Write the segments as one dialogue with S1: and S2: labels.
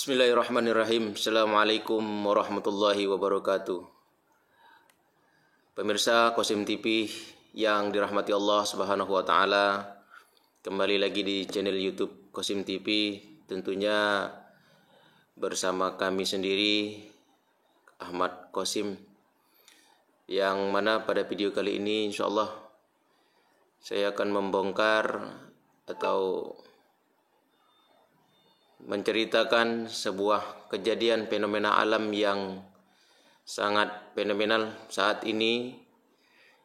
S1: Bismillahirrahmanirrahim. Assalamualaikum warahmatullahi wabarakatuh. Pemirsa Qasim TV yang dirahmati Allah Subhanahu wa taala, kembali lagi di channel YouTube Qasim TV, tentunya bersama kami sendiri Ahmad Qasim, yang mana pada video kali ini insyaallah saya akan membongkar atau menceritakan sebuah kejadian fenomena alam yang sangat fenomenal saat ini,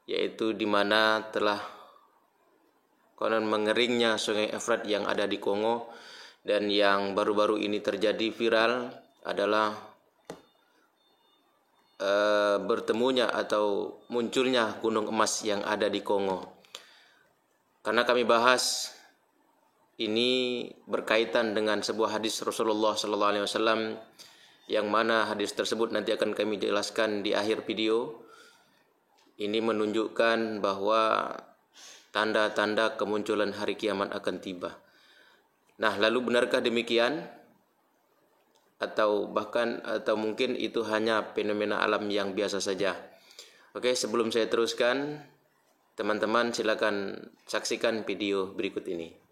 S1: yaitu di mana telah konon mengeringnya Sungai Efrat yang ada di Kongo, dan yang baru-baru ini terjadi viral adalah bertemunya atau munculnya gunung emas yang ada di Kongo. Karena kami bahas ini berkaitan dengan sebuah hadis Rasulullah SAW, yang mana hadis tersebut nanti akan kami jelaskan di akhir video. Ini menunjukkan bahwa tanda-tanda kemunculan hari kiamat akan tiba. Nah, lalu benarkah demikian? Atau mungkin itu hanya fenomena alam yang biasa saja? Oke, sebelum saya teruskan, teman-teman silakan saksikan video berikut ini.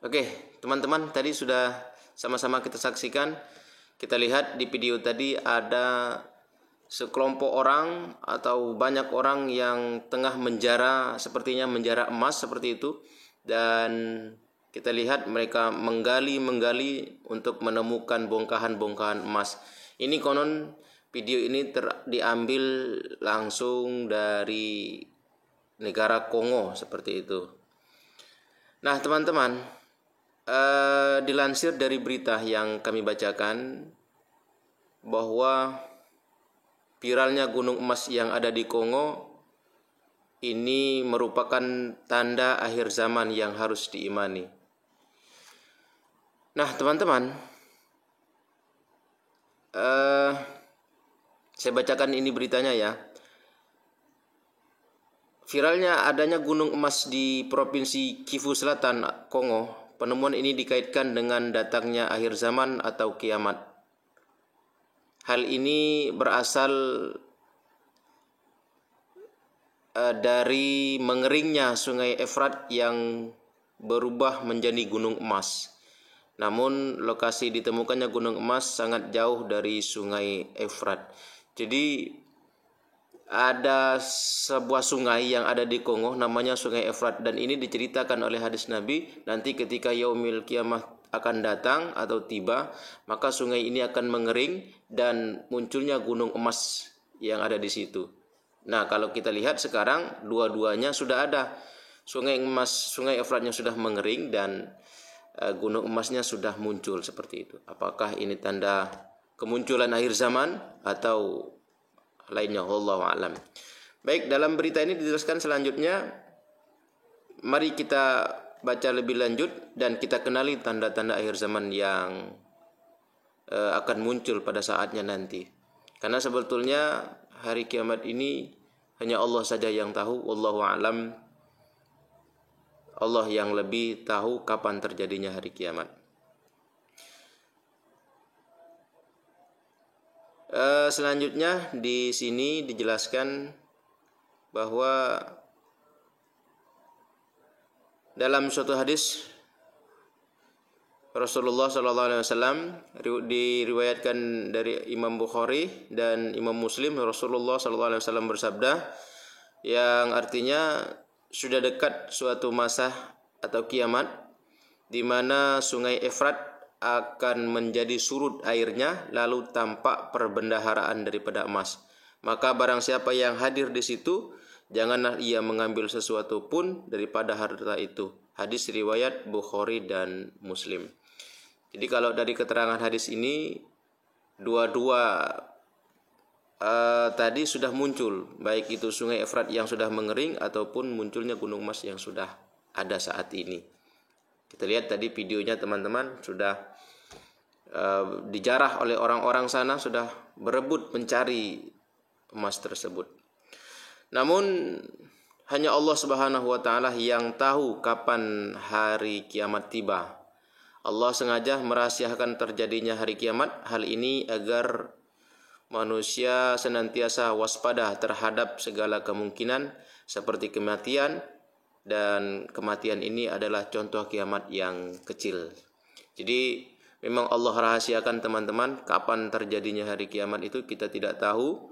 S1: Oke, teman-teman, tadi sudah sama-sama kita saksikan. Kita lihat di video tadi ada sekelompok orang atau banyak orang yang tengah menjara, sepertinya menjara emas seperti itu. Dan kita lihat mereka menggali untuk menemukan bongkahan-bongkahan emas. Ini konon video ini diambil langsung dari negara Kongo seperti itu. Nah, teman-teman, dilansir dari berita yang kami bacakan bahwa viralnya gunung emas yang ada di Kongo ini merupakan tanda akhir zaman yang harus diimani. Nah, teman-teman, saya bacakan ini beritanya ya. Viralnya adanya gunung emas di Provinsi Kivu Selatan, Kongo. Penemuan ini dikaitkan dengan datangnya akhir zaman atau kiamat. Hal ini berasal dari mengeringnya Sungai Efrat yang berubah menjadi gunung emas. Namun lokasi ditemukannya gunung emas sangat jauh dari Sungai Efrat. Jadi ada sebuah sungai yang ada di Kongo namanya Sungai Efrat, dan ini diceritakan oleh hadis Nabi, nanti ketika yaumil kiamah akan datang atau tiba, maka sungai ini akan mengering dan munculnya gunung emas yang ada di situ. Nah, kalau kita lihat sekarang dua-duanya sudah ada. Sungai Efratnya sudah mengering dan gunung emasnya sudah muncul seperti itu. Apakah ini tanda kemunculan akhir zaman atau lainnya? Wallahu a'lam. Baik, dalam berita ini dijelaskan selanjutnya. Mari kita baca lebih lanjut dan kita kenali tanda-tanda akhir zaman yang akan muncul pada saatnya nanti. Karena sebetulnya hari kiamat ini hanya Allah saja yang tahu. Wallahu a'lam. Allah yang lebih tahu kapan terjadinya hari kiamat. Selanjutnya di sini dijelaskan bahwa dalam suatu hadis Rasulullah SAW diriwayatkan dari Imam Bukhari dan Imam Muslim, Rasulullah SAW bersabda, yang artinya sudah dekat suatu masa atau kiamat di mana sungai Efrat akan menjadi surut airnya, lalu tampak perbendaharaan daripada emas. Maka barang siapa yang hadir di situ, janganlah ia mengambil sesuatu pun daripada harta itu. Hadis riwayat Bukhari dan Muslim. Jadi kalau dari keterangan hadis ini, dua-dua tadi sudah muncul, baik itu sungai Efrat yang sudah mengering ataupun munculnya gunung emas yang sudah ada saat ini. Kita lihat tadi videonya teman-teman, sudah dijarah oleh orang-orang sana, sudah berebut mencari emas tersebut. Namun hanya Allah Subhanahu wa taala yang tahu kapan hari kiamat tiba. Allah sengaja merahasiakan terjadinya hari kiamat hal ini agar manusia senantiasa waspada terhadap segala kemungkinan seperti kematian, dan kematian ini adalah contoh kiamat yang kecil. Jadi memang Allah rahasiakan teman-teman, kapan terjadinya hari kiamat itu kita tidak tahu.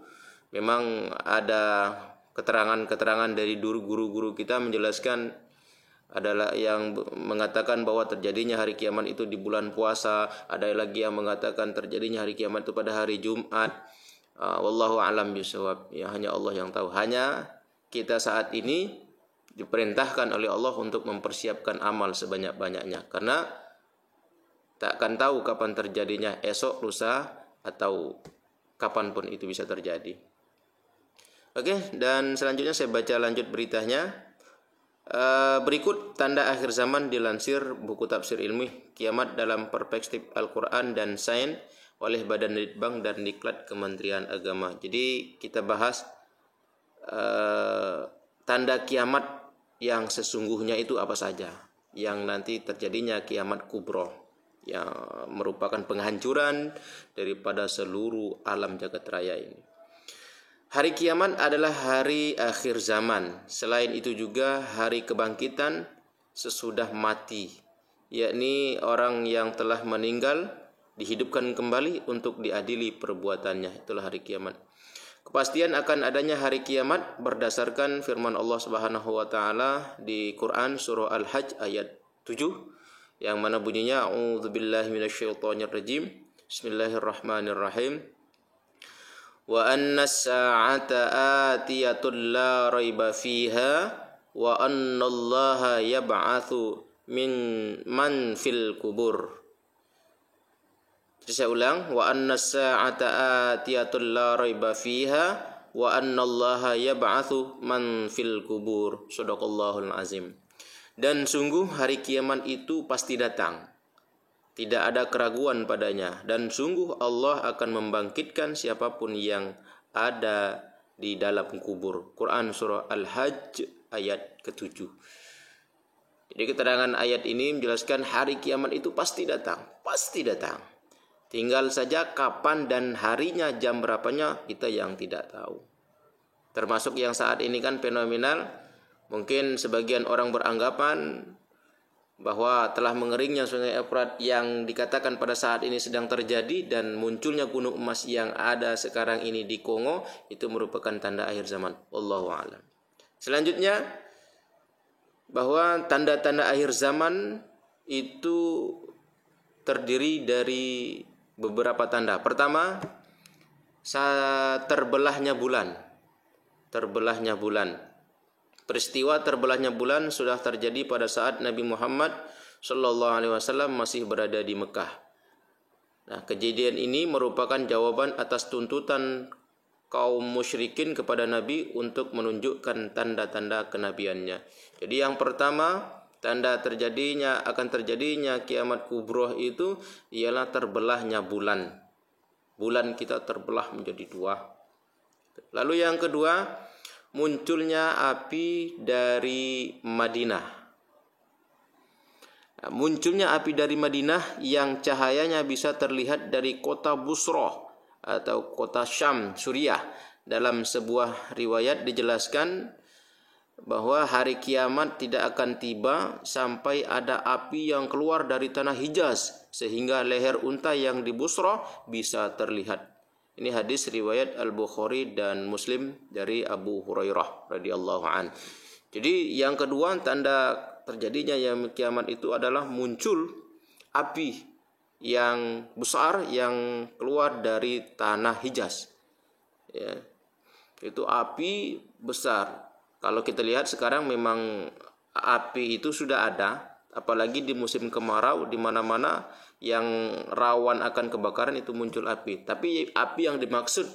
S1: Memang ada keterangan-keterangan dari guru-guru kita menjelaskan, adalah yang mengatakan bahwa terjadinya hari kiamat itu di bulan puasa, ada lagi yang mengatakan terjadinya hari kiamat itu pada hari Jumat. Wallahu a'lam bishawab. Ya, hanya Allah yang tahu. Hanya kita saat ini diperintahkan oleh Allah untuk mempersiapkan amal sebanyak-banyaknya, karena tak akan tahu kapan terjadinya, esok, lusa, atau kapanpun itu bisa terjadi. Oke, dan selanjutnya saya baca lanjut beritanya. Berikut tanda akhir zaman dilansir buku tafsir ilmi kiamat dalam perspektif Al-Quran dan Sains oleh Badan Litbang dan Diklat Kementerian Agama. Jadi kita bahas tanda kiamat yang sesungguhnya itu apa saja, yang nanti terjadinya kiamat kubro, yang merupakan penghancuran daripada seluruh alam jagat raya ini. Hari kiamat adalah hari akhir zaman. Selain itu juga hari kebangkitan sesudah mati, yakni orang yang telah meninggal dihidupkan kembali untuk diadili perbuatannya. Itulah hari kiamat. Kepastian akan adanya hari kiamat berdasarkan firman Allah Subhanahu wa taala di Quran surah Al-Hajj ayat 7 yang mana bunyinya a'udzubillahi minasyaitonirrajim. Bismillahirrahmanirrahim. Wa annas sa'ata atiyatun la raiba fiha wa annallaha yab'atsu man fil kubur. Jadi saya ulang, wa annas sa'ata atiyatun la raiba fiha wa annallaha yab'atsu man fil kubur. Shadaqallahul azim. Dan sungguh hari kiamat itu pasti datang, tidak ada keraguan padanya, dan sungguh Allah akan membangkitkan siapapun yang ada di dalam kubur. Quran surah Al-Hajj ayat ke-7. Jadi keterangan ayat ini menjelaskan hari kiamat itu pasti datang, pasti datang. Tinggal saja kapan dan harinya, jam berapanya, kita yang tidak tahu. Termasuk yang saat ini kan fenomenal, mungkin sebagian orang beranggapan bahwa telah mengeringnya sungai Efrat yang dikatakan pada saat ini sedang terjadi dan munculnya gunung emas yang ada sekarang ini di Kongo itu merupakan tanda akhir zaman. Wallahu a'lam. Selanjutnya, bahwa tanda-tanda akhir zaman itu terdiri dari beberapa tanda. Pertama, terbelahnya bulan. Terbelahnya bulan. Peristiwa terbelahnya bulan sudah terjadi pada saat Nabi Muhammad SAW masih berada di Mekah. Nah, kejadian ini merupakan jawaban atas tuntutan kaum musyrikin kepada Nabi untuk menunjukkan tanda-tanda kenabiannya. Jadi yang pertama, tanda akan terjadinya kiamat kubroh itu ialah terbelahnya bulan. Bulan kita terbelah menjadi dua. Lalu yang kedua, munculnya api dari Madinah. Nah, munculnya api dari Madinah yang cahayanya bisa terlihat dari kota Busrah atau kota Syam, Suriah. Dalam sebuah riwayat dijelaskan bahwa hari kiamat tidak akan tiba sampai ada api yang keluar dari tanah Hijaz sehingga leher unta yang di Busrah bisa terlihat. Ini hadis riwayat Al-Bukhari dan Muslim dari Abu Hurairah radhiyallahu an. Jadi yang kedua tanda terjadinya yaumul kiamat itu adalah muncul api yang besar yang keluar dari tanah Hijaz. Ya, itu api besar. Kalau kita lihat sekarang memang api itu sudah ada, apalagi di musim kemarau di mana-mana yang rawan akan kebakaran itu muncul api. Tapi api yang dimaksud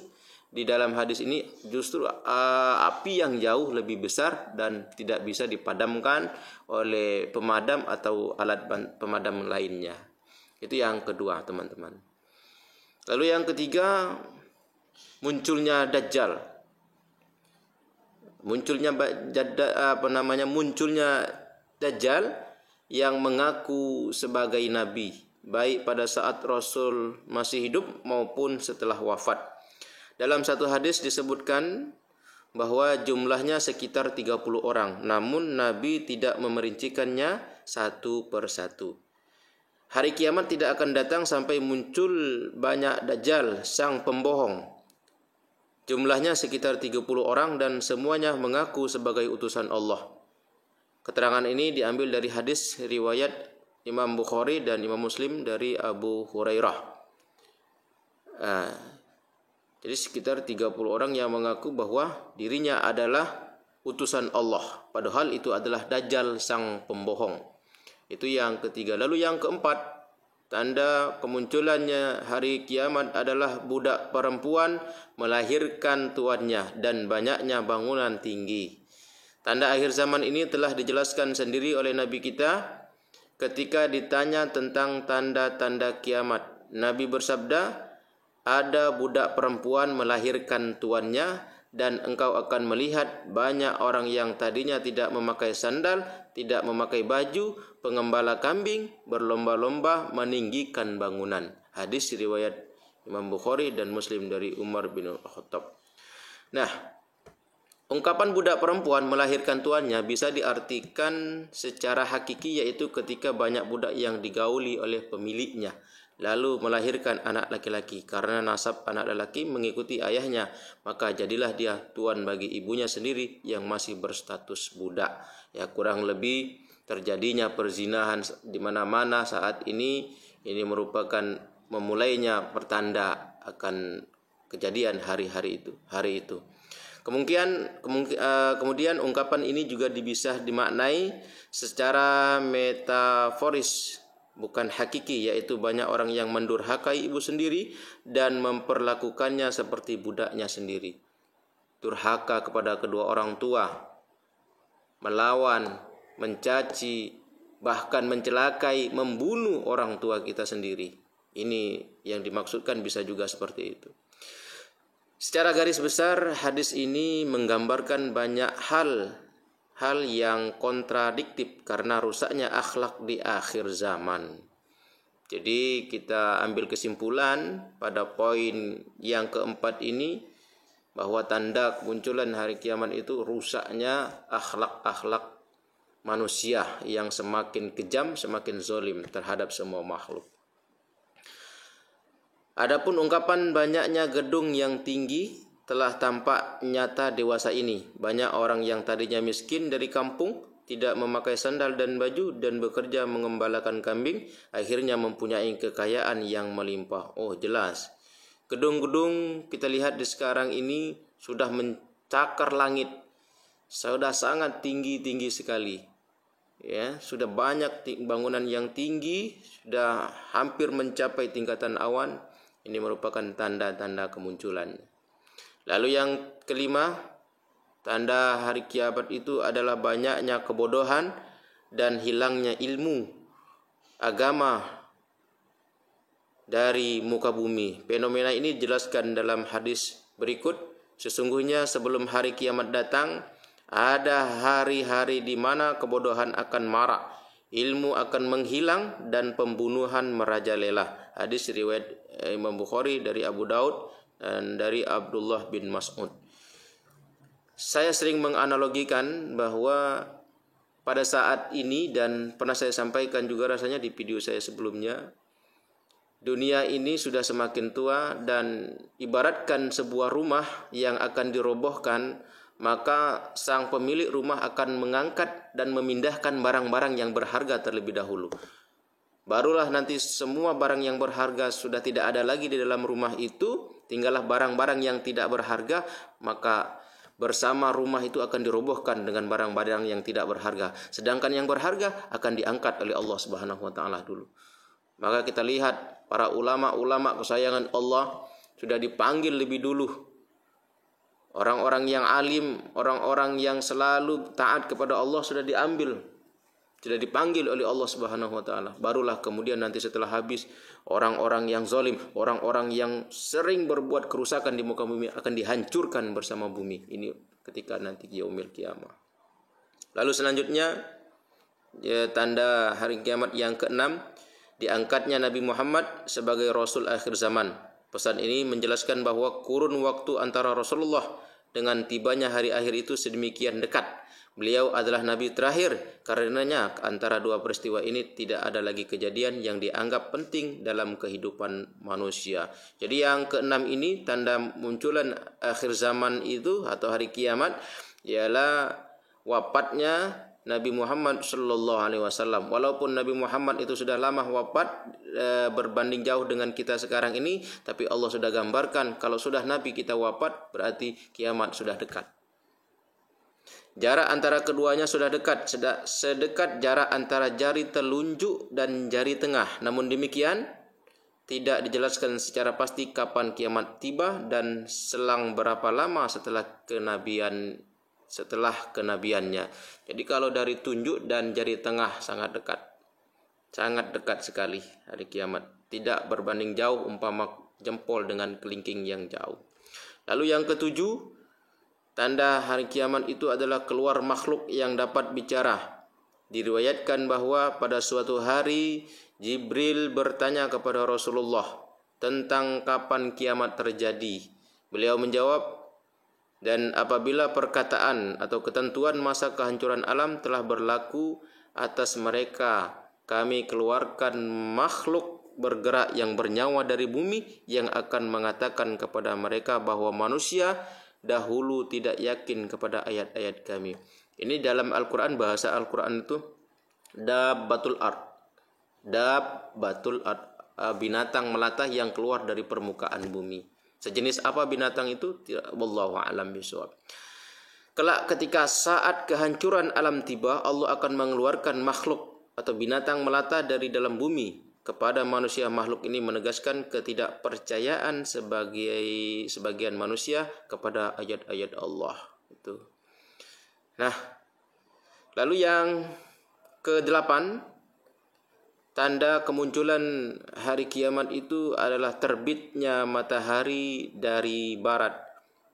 S1: di dalam hadis ini justru api yang jauh lebih besar dan tidak bisa dipadamkan oleh pemadam atau alat pemadam lainnya. Itu yang kedua, teman-teman. Lalu yang ketiga, munculnya Dajjal. Munculnya Dajjal yang mengaku sebagai nabi, baik pada saat Rasul masih hidup maupun setelah wafat. Dalam satu hadis disebutkan bahwa jumlahnya sekitar 30 orang, namun Nabi tidak memerincikannya satu persatu. Hari kiamat tidak akan datang sampai muncul banyak Dajjal, sang pembohong. Jumlahnya sekitar 30 orang dan semuanya mengaku sebagai utusan Allah. Keterangan ini diambil dari hadis riwayat Imam Bukhari dan Imam Muslim dari Abu Hurairah. Jadi sekitar 30 orang yang mengaku bahwa dirinya adalah utusan Allah. Padahal itu adalah Dajjal, sang pembohong. Itu yang ketiga. Lalu yang keempat, tanda kemunculannya hari kiamat adalah budak perempuan melahirkan tuannya dan banyaknya bangunan tinggi. Tanda akhir zaman ini telah dijelaskan sendiri oleh Nabi kita ketika ditanya tentang tanda-tanda kiamat. Nabi bersabda, ada budak perempuan melahirkan tuannya dan engkau akan melihat banyak orang yang tadinya tidak memakai sandal, tidak memakai baju, pengembala kambing, berlomba-lomba meninggikan bangunan. Hadis riwayat Imam Bukhari dan Muslim dari Umar bin Khattab. Nah, ungkapan budak perempuan melahirkan tuannya bisa diartikan secara hakiki, yaitu ketika banyak budak yang digauli oleh pemiliknya lalu melahirkan anak laki-laki. Karena nasab anak laki mengikuti ayahnya, maka jadilah dia tuan bagi ibunya sendiri yang masih berstatus budak. Ya, kurang lebih terjadinya perzinahan di mana-mana saat ini merupakan memulainya pertanda akan kejadian hari itu. Kemudian ungkapan ini juga bisa dimaknai secara metaforis, bukan hakiki, yaitu banyak orang yang mendurhakai ibu sendiri dan memperlakukannya seperti budaknya sendiri. Durhaka kepada kedua orang tua, melawan, mencaci, bahkan mencelakai, membunuh orang tua kita sendiri. Ini yang dimaksudkan bisa juga seperti itu. Secara garis besar, hadis ini menggambarkan banyak hal yang kontradiktif karena rusaknya akhlak di akhir zaman. Jadi kita ambil kesimpulan pada poin yang keempat ini bahwa tanda kemunculan hari kiamat itu rusaknya akhlak manusia yang semakin kejam, semakin zalim terhadap semua makhluk. Adapun ungkapan banyaknya gedung yang tinggi telah tampak nyata dewasa ini. Banyak orang yang tadinya miskin dari kampung, tidak memakai sandal dan baju dan bekerja mengembalakan kambing, akhirnya mempunyai kekayaan yang melimpah. Oh, jelas. Gedung-gedung kita lihat di sekarang ini sudah mencakar langit. Sudah sangat tinggi sekali. Ya, sudah banyak bangunan yang tinggi, sudah hampir mencapai tingkatan awan. Ini merupakan tanda-tanda kemunculannya. Lalu yang kelima, tanda hari kiamat itu adalah banyaknya kebodohan dan hilangnya ilmu agama dari muka bumi. Fenomena ini dijelaskan dalam hadis berikut. Sesungguhnya sebelum hari kiamat datang, ada hari-hari di mana kebodohan akan marak, ilmu akan menghilang dan pembunuhan merajalela. Hadis riwayat Imam Bukhari dari Abu Daud dan dari Abdullah bin Mas'ud. Saya sering menganalogikan bahwa pada saat ini, dan pernah saya sampaikan juga rasanya di video saya sebelumnya, dunia ini sudah semakin tua dan ibaratkan sebuah rumah yang akan dirobohkan maka sang pemilik rumah akan mengangkat dan memindahkan barang-barang yang berharga terlebih dahulu. Barulah nanti semua barang yang berharga sudah tidak ada lagi di dalam rumah itu, tinggallah barang-barang yang tidak berharga, maka bersama rumah itu akan dirobohkan dengan barang-barang yang tidak berharga. Sedangkan yang berharga akan diangkat oleh Allah Subhanahu wa taala dulu. Maka kita lihat para ulama-ulama kesayangan Allah sudah dipanggil lebih dulu. Orang-orang yang alim, orang-orang yang selalu taat kepada Allah sudah dipanggil oleh Allah Subhanahu wa taala. Barulah kemudian nanti setelah habis orang-orang yang zalim, orang-orang yang sering berbuat kerusakan di muka bumi akan dihancurkan bersama bumi. Ini ketika nanti yaumil kiamah. Lalu selanjutnya tanda hari kiamat yang keenam, diangkatnya Nabi Muhammad sebagai Rasul akhir zaman. Pesan ini menjelaskan bahwa kurun waktu antara Rasulullah dengan tibanya hari akhir itu sedemikian dekat. Beliau adalah Nabi terakhir, karenanya antara dua peristiwa ini tidak ada lagi kejadian yang dianggap penting dalam kehidupan manusia. Jadi yang keenam ini tanda munculan akhir zaman itu atau hari kiamat ialah wafatnya Nabi Muhammad Sallallahu Alaihi Wasallam. Walaupun Nabi Muhammad itu sudah lama wafat berbanding jauh dengan kita sekarang ini, tapi Allah sudah gambarkan kalau sudah Nabi kita wafat berarti kiamat sudah dekat. Jarak antara keduanya sudah dekat, sedekat jarak antara jari telunjuk dan jari tengah. Namun demikian tidak dijelaskan secara pasti kapan kiamat tiba dan selang berapa lama setelah kenabiannya. Jadi kalau dari tunjuk dan jari tengah sangat dekat sekali hari kiamat, tidak berbanding jauh umpama jempol dengan kelingking yang jauh. Lalu yang ketujuh, tanda hari kiamat itu adalah keluar makhluk yang dapat bicara. Diriwayatkan bahwa pada suatu hari Jibril bertanya kepada Rasulullah tentang kapan kiamat terjadi. Beliau menjawab, dan apabila perkataan atau ketentuan masa kehancuran alam telah berlaku atas mereka, kami keluarkan makhluk bergerak yang bernyawa dari bumi yang akan mengatakan kepada mereka bahwa manusia dahulu tidak yakin kepada ayat-ayat kami. Ini dalam Al-Quran, bahasa Al-Quran itu dabbatul ard, binatang melata yang keluar dari permukaan bumi. Sejenis apa binatang itu? Wallahu a'lam bishawab. Kelak ketika saat kehancuran alam tiba, Allah akan mengeluarkan makhluk atau binatang melata dari dalam bumi kepada manusia. Makhluk ini menegaskan ketidakpercayaan sebagian manusia kepada ayat-ayat Allah. Itu. Nah, lalu yang ke-8, tanda kemunculan hari kiamat itu adalah terbitnya matahari dari barat.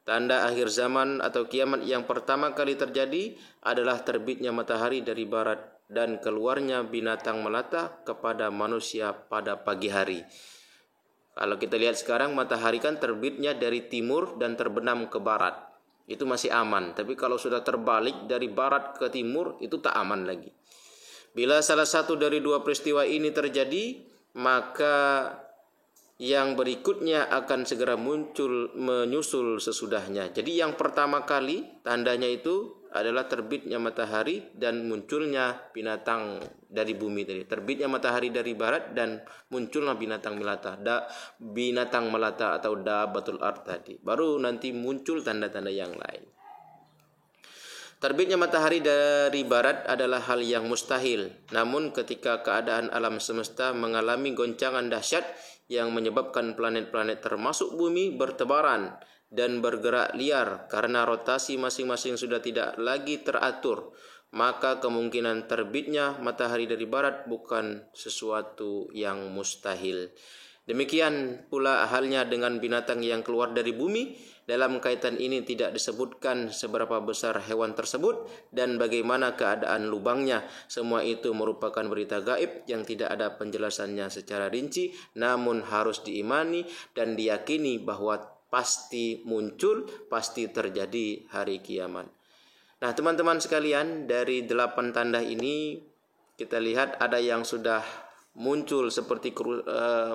S1: Tanda akhir zaman atau kiamat yang pertama kali terjadi adalah terbitnya matahari dari barat dan keluarnya binatang melata kepada manusia pada pagi hari. Kalau kita lihat sekarang, matahari kan terbitnya dari timur dan terbenam ke barat. Itu masih aman. Tapi kalau sudah terbalik dari barat ke timur, itu tak aman lagi. Bila salah satu dari dua peristiwa ini terjadi, maka yang berikutnya akan segera menyusul sesudahnya. Jadi yang pertama kali tandanya itu adalah terbitnya matahari dan munculnya binatang dari bumi tadi. Terbitnya matahari dari barat dan munculnya binatang melata atau dabbatul ard tadi. Baru nanti muncul tanda-tanda yang lain. Terbitnya matahari dari barat adalah hal yang mustahil. Namun ketika keadaan alam semesta mengalami goncangan dahsyat yang menyebabkan planet-planet termasuk bumi bertebaran dan bergerak liar karena rotasi masing-masing sudah tidak lagi teratur, maka kemungkinan terbitnya matahari dari barat bukan sesuatu yang mustahil. Demikian pula halnya dengan binatang yang keluar dari bumi. Dalam kaitan ini tidak disebutkan seberapa besar hewan tersebut dan bagaimana keadaan lubangnya. Semua itu merupakan berita gaib yang tidak ada penjelasannya secara rinci, namun harus diimani dan diyakini bahwa pasti muncul, pasti terjadi hari kiamat. Nah, teman-teman sekalian, dari 8 tanda ini kita lihat ada yang sudah muncul seperti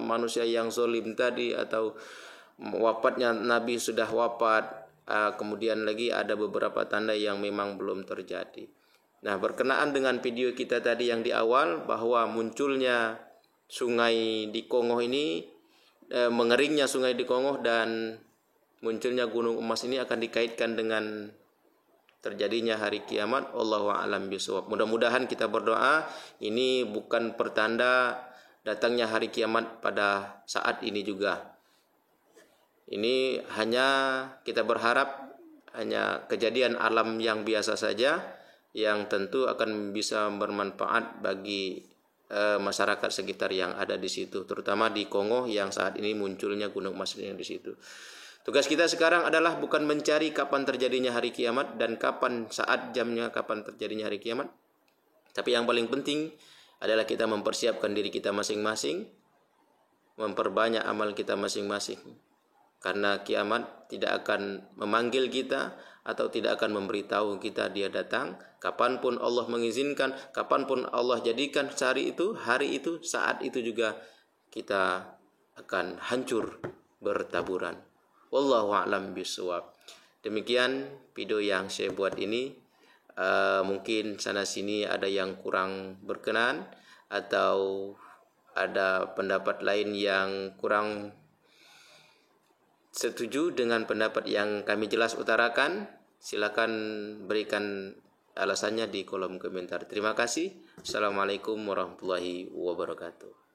S1: manusia yang zalim tadi, atau wafatnya Nabi sudah wafat, kemudian lagi ada beberapa tanda yang memang belum terjadi. Nah, berkenaan dengan video kita tadi yang di awal bahwa munculnya sungai di Kongoh ini, mengeringnya sungai di Kongoh dan munculnya gunung emas ini akan dikaitkan dengan terjadinya hari kiamat. Wallahu a'lam bishawab. Mudah-mudahan kita berdoa ini bukan pertanda datangnya hari kiamat pada saat ini juga. Ini hanya kita berharap hanya kejadian alam yang biasa saja, yang tentu akan bisa bermanfaat bagi masyarakat sekitar yang ada di situ, terutama di Kongo yang saat ini munculnya gunung emas yang di situ. Tugas kita sekarang adalah bukan mencari kapan terjadinya hari kiamat dan kapan saat jamnya kapan terjadinya hari kiamat, tapi yang paling penting adalah kita mempersiapkan diri kita masing-masing, memperbanyak amal kita masing-masing. Karena kiamat tidak akan memanggil kita atau tidak akan memberitahu kita dia datang. Kapanpun Allah mengizinkan, kapanpun Allah jadikan hari itu, saat itu juga kita akan hancur bertaburan. Wallahu a'lam bishawab. Demikian video yang saya buat ini. Mungkin sana sini ada yang kurang berkenan atau ada pendapat lain yang kurang setuju dengan pendapat yang kami jelas utarakan, silakan berikan alasannya di kolom komentar. Terima kasih. Assalamualaikum warahmatullahi wabarakatuh.